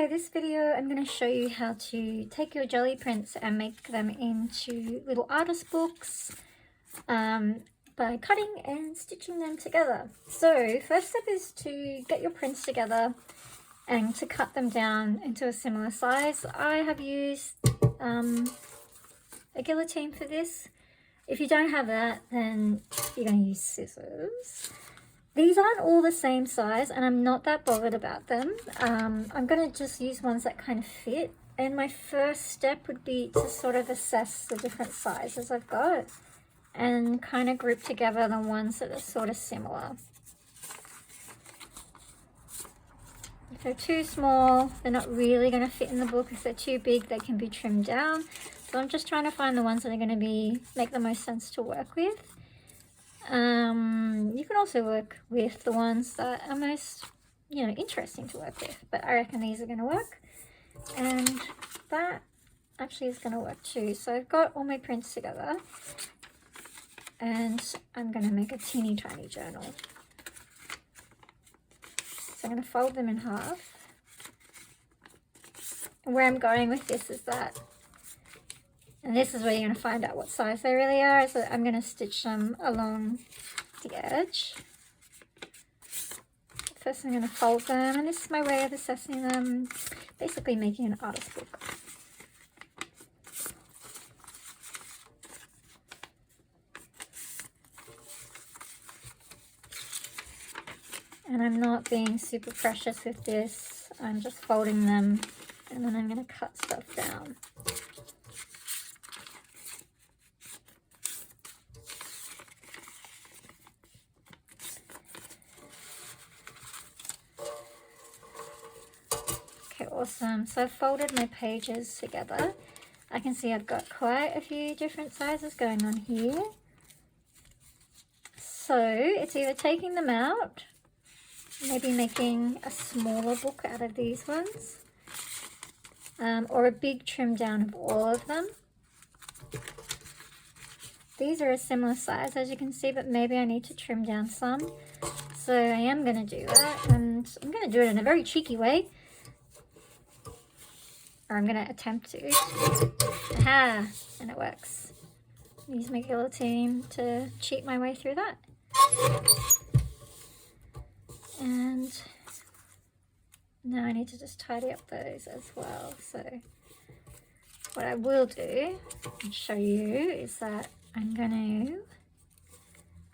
Okay, this video I'm going to show you how to take your jelly prints and make them into little artist books by cutting and stitching them together. So first step is to get your prints together and to cut them down into a similar size. I have used a guillotine for this. If you don't have that, then you're going to use scissors. These aren't all the same size and I'm not that bothered about them. I'm going to just use ones that kind of fit. And my first step would be to sort of assess the different sizes I've got and kind of group together the ones that are sort of similar. If they're too small, they're not really going to fit in the book. If they're too big, they can be trimmed down. So I'm just trying to find the ones that are going to make the most sense to work with. You can also work with the ones that are most, interesting to work with, but I reckon these are going to work, and that actually is going to work too. So I've got all my prints together, and I'm going to make a teeny tiny journal. So I'm going to fold them in half, and where I'm going with this is that, and this is where you're going to find out what size they really are, so I'm going to stitch them along the edge. First I'm going to fold them, and this is my way of assessing them, basically making an artist book. And I'm not being super precious with this, I'm just folding them, and then I'm going to cut stuff down. Awesome. So I've folded my pages together. I can see I've got quite a few different sizes going on here. So it's either taking them out, maybe making a smaller book out of these ones, or a big trim down of all of them. These are a similar size as you can see, but maybe I need to trim down some. So I am going to do that, and I'm going to do it in a very cheeky way. Or I'm going to attempt to. Aha! And it works. Use my guillotine to cheat my way through that. And now I need to just tidy up those as well. So what I will do and show you is that I'm going to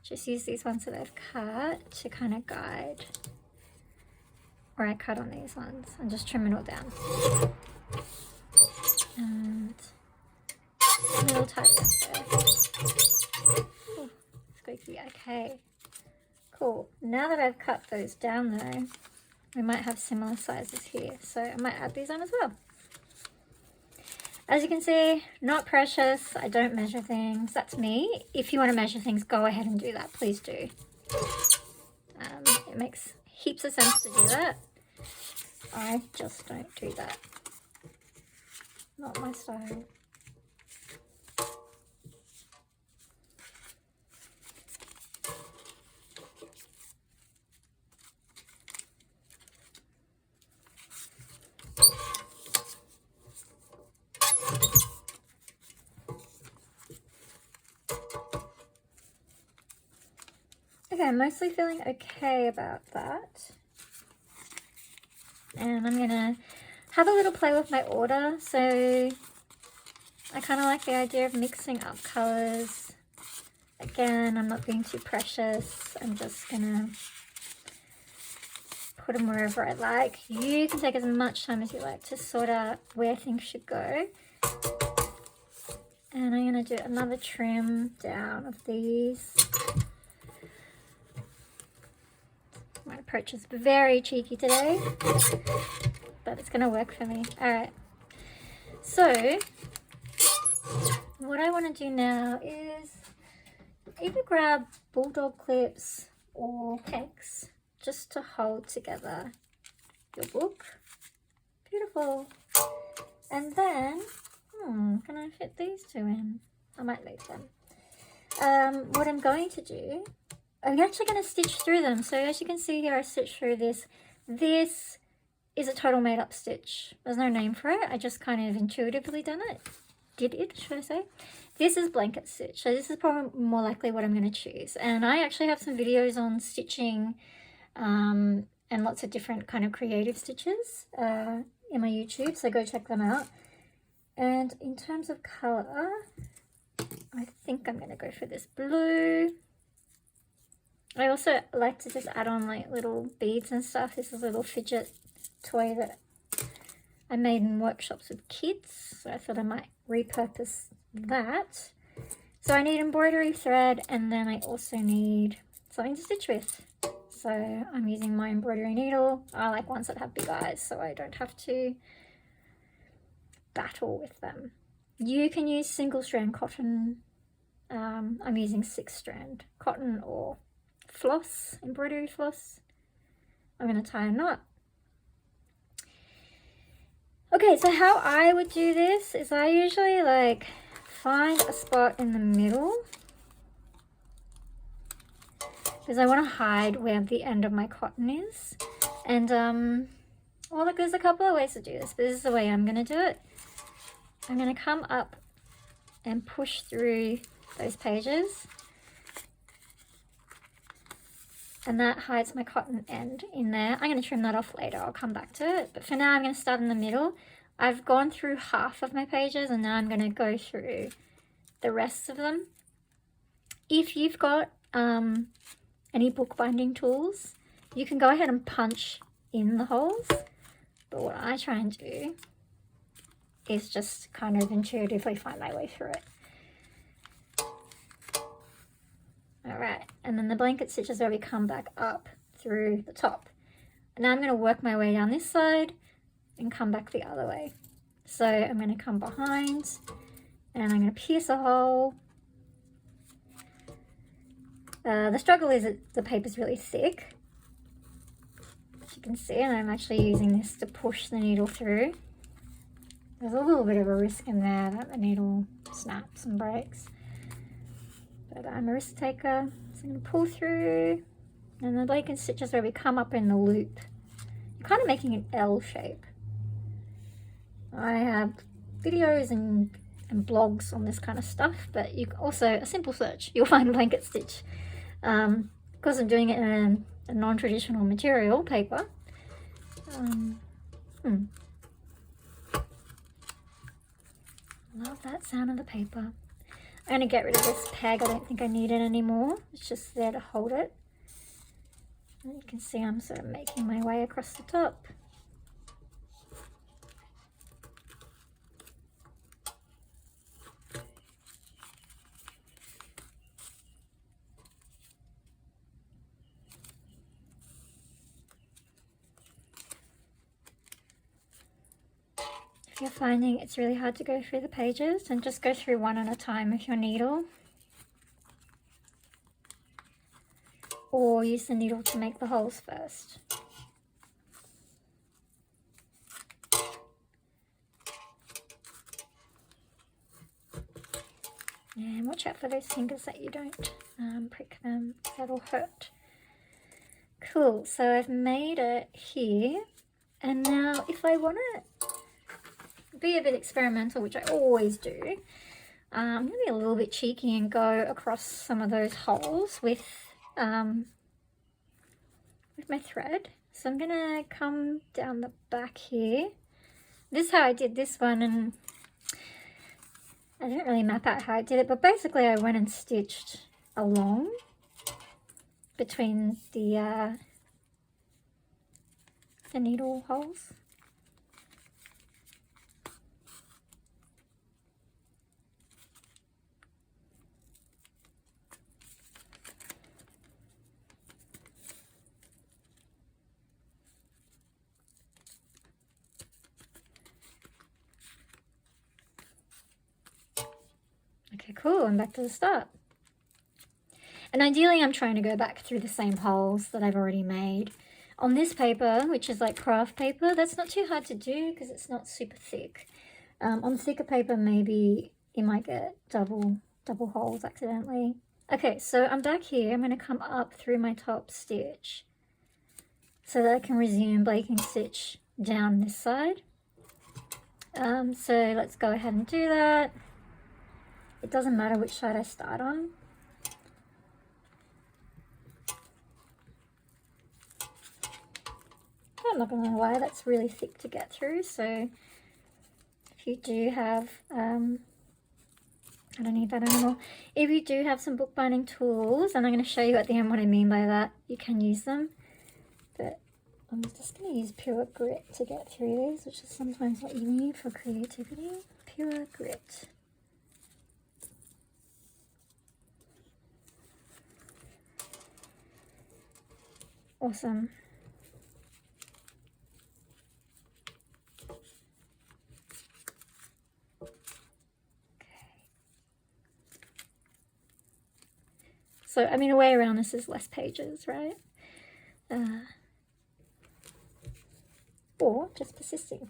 just use these ones that I've cut to kind of guide where I cut on these ones and just trim it all down. And a little tidy up there. Ooh, squeaky. Okay, cool. Now that I've cut those down though, we might have similar sizes here, so I might add these on as well. As you can see, not precious. I don't measure things. That's me. If you want to measure things, go ahead and do that. Please do. It makes heaps of sense to do that. I just don't do that. Not my style. Okay, I'm mostly feeling okay about that. And I'm gonna have a little play with my order. So I kind of like the idea of mixing up colors. Again, I'm not being too precious. I'm just gonna put them wherever I like. You can take as much time as you like to sort out where things should go. And I'm gonna do another trim down of these. My approach is very cheeky today, but it's going to work for me. Alright, so what I want to do now is either grab bulldog clips or pegs just to hold together your book. Beautiful. And then, can I fit these two in? I might leave them. What I'm going to do, I'm actually going to stitch through them. So as you can see here, I stitched through this. This is a total made up stitch. There's no name for it. I just kind of intuitively did it, should I say. This is blanket stitch. So this is probably more likely what I'm going to choose. And I actually have some videos on stitching and lots of different kind of creative stitches in my YouTube. So go check them out. And in terms of colour, I think I'm going to go for this blue. I also like to just add on like little beads and stuff. This is a little fidget toy that I made in workshops with kids. So I thought I might repurpose that. So I need embroidery thread, and then I also need something to stitch with. So I'm using my embroidery needle. I like ones that have big eyes so I don't have to battle with them. You can use single strand cotton. I'm using 6-strand cotton or floss, embroidery floss. I'm going to tie a knot. Okay, so how I would do this is I usually like find a spot in the middle because I want to hide where the end of my cotton is. And well, look, there's a couple of ways to do this, but this is the way I'm going to do it. I'm going to come up and push through those pages, and that hides my cotton end in there. I'm going to trim that off later. I'll come back to it. But for now, I'm going to start in the middle. I've gone through half of my pages, and now I'm going to go through the rest of them. If you've got any bookbinding tools, you can go ahead and punch in the holes. But what I try and do is just kind of intuitively find my way through it. All right, and then the blanket stitch is where we come back up through the top. And now I'm going to work my way down this side and come back the other way. So I'm going to come behind and I'm going to pierce a hole. The struggle is that the paper's really thick, as you can see, and I'm actually using this to push the needle through. There's a little bit of a risk in there that the needle snaps and breaks. But I'm a risk taker, so I'm going to pull through, and the blanket stitch is where we come up in the loop. You're kind of making an L shape. I have videos and blogs on this kind of stuff, but you also, a simple search, you'll find blanket stitch. Because I'm doing it in a non-traditional material, paper. Love that sound of the paper. I'm going to get rid of this peg. I don't think I need it anymore. It's just there to hold it. And you can see I'm sort of making my way across the top. If you're finding it's really hard to go through the pages, then just go through one at a time with your needle. Or use the needle to make the holes first. And watch out for those fingers that you don't prick them, that'll hurt. Cool, so I've made it here. And now if I want to be a bit experimental, which I always do, I'm going to be a little bit cheeky and go across some of those holes with my thread. So I'm going to come down the back here. This is how I did this one, and I didn't really map out how I did it, but basically I went and stitched along between the needle holes. Okay, cool, I'm back to the start. And ideally I'm trying to go back through the same holes that I've already made. On this paper, which is like craft paper, that's not too hard to do because it's not super thick. On thicker paper, maybe you might get double holes accidentally. Okay, so I'm back here. I'm going to come up through my top stitch so that I can resume blanket stitch down this side. So let's go ahead and do that. It doesn't matter which side I start on. I'm not gonna lie, that's really thick to get through, so if you do have, I don't need that anymore. If you do have some bookbinding tools, and I'm going to show you at the end what I mean by that, you can use them. But I'm just going to use pure grit to get through these, which is sometimes what you need for creativity. Pure grit. Awesome. So, I mean, a way around this is less pages, right? Or just persisting.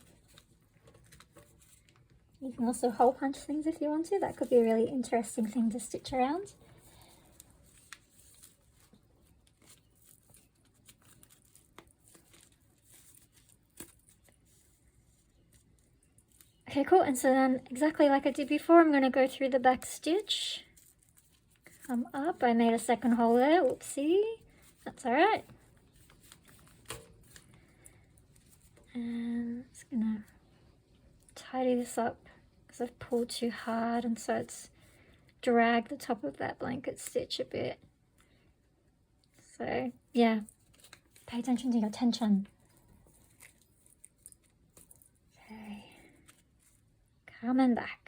You can also hole punch things if you want to. That could be a really interesting thing to stitch around. Okay, cool. And so then, exactly like I did before, I'm going to go through the back stitch. Come up. I made a second hole there. Whoopsie. That's all right. And I'm just gonna tidy this up because I've pulled too hard, and so it's dragged the top of that blanket stitch a bit. So yeah, pay attention to your tension. Okay, coming back.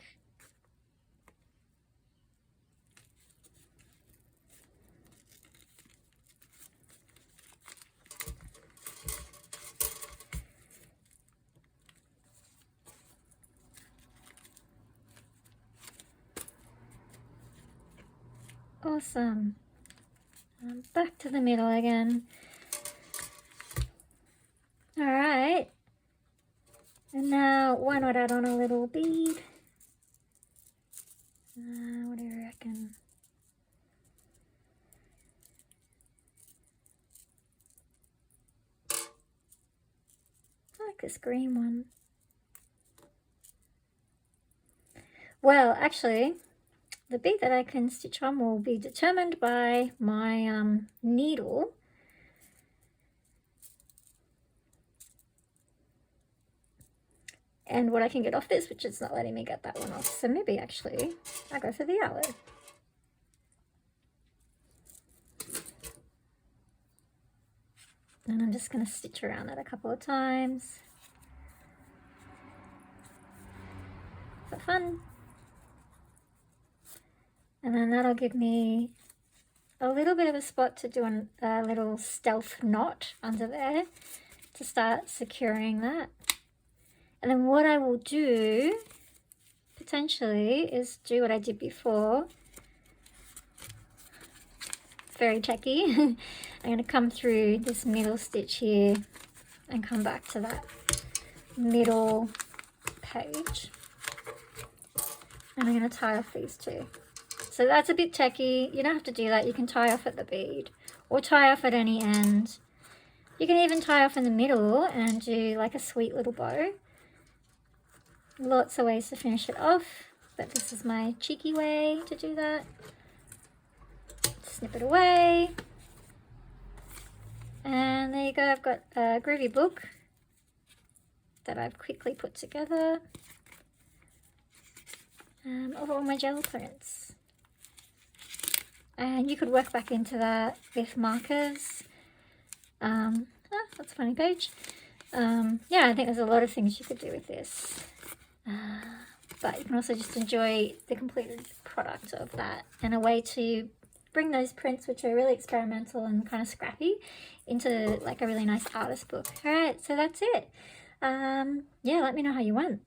Awesome. Back to the middle again. All right. And now, why not add on a little bead? What do you reckon? I like this green one. Well, actually, the bead that I can stitch on will be determined by my needle. And what I can get off this, which is not letting me get that one off. So maybe actually I'll go for the yellow. And I'm just going to stitch around that a couple of times. For fun. And then that'll give me a little bit of a spot to do a little stealth knot under there to start securing that. And then what I will do potentially is do what I did before. Very techy. I'm going to come through this middle stitch here and come back to that middle page. And I'm going to tie off these two. So that's a bit techy. You don't have to do that. You can tie off at the bead or tie off at any end. You can even tie off in the middle and do like a sweet little bow. Lots of ways to finish it off, but this is my cheeky way to do that. Snip it away. And there you go. I've got a groovy book that I've quickly put together of all my gel prints. And you could work back into that with markers. That's a funny page. Yeah, I think there's a lot of things you could do with this. But you can also just enjoy the completed product of that, and a way to bring those prints, which are really experimental and kind of scrappy, into like a really nice artist book. All right, so that's it. Yeah, let me know how you went.